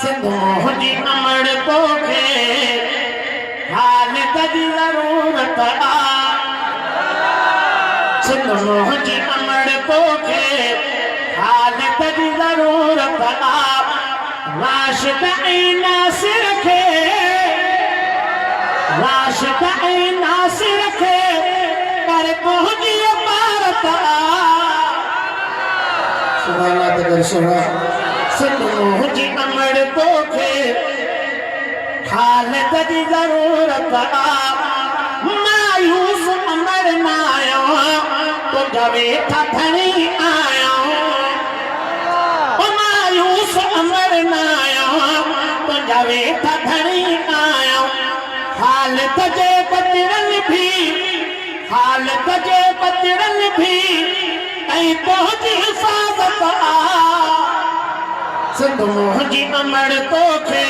सिंध मुंहिंजी अमड़ तोखे खालिद जी ज़रूरत आ सिंध मुंहिंजी अमड़ तोखे खालिद जी ज़रूरत आ राशिद ऐं नासिर खे राशिद ऐं नासिर खे कर तुंहिंजी इबारत आ सिंध मुंहिंजी अमड़ तोखे खालिद जी ज़रूरत आ मायूस अमर न आयो तुंहिंजा वेठा धणी आयो मायूस अमर न आयो तुंहिंजा वेठा धणी आयो खालिद जे बचड़नि भी खालिद जे बचड़नि भी ऐं तुंहिंजी हिफ़ाज़त आ सिंध मुंहिंजी अमड़ तोखे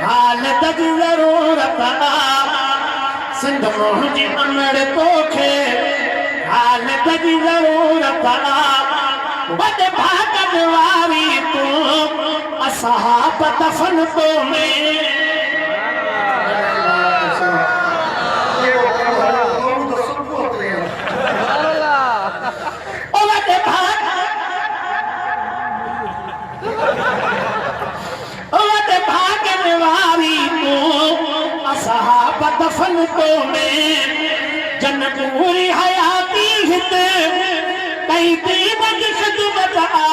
खालिद जी ज़रूरत आ सिंध मुंहिंजी अमड़ तोखे खालिद जी ज़रूरत आ वॾे भाॻनि वारी तूं असहाब दफ़न तो में असहाब दफ़न तो में जन पूरी हयाती हित कई दीन जी ख़िदमत आ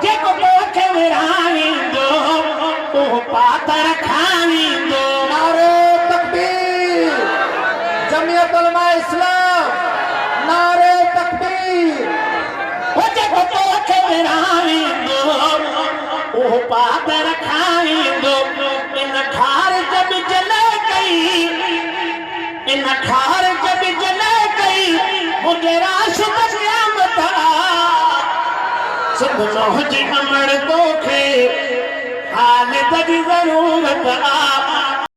जेको तोखे विरहाईंदो उहो पातर खाईंदो नारे तकबीर जमियत उलमा इस्लाम नारे तकबीर वो जेको तोखे विरहाईंदो उहो पातर खाईंदो इन खार जब जले गई इन खार जब जले गई मुझे राशिद क़यामत आ सिंध मुंहिंजी अमड़ तोखे खालिद जी ज़रूरत आ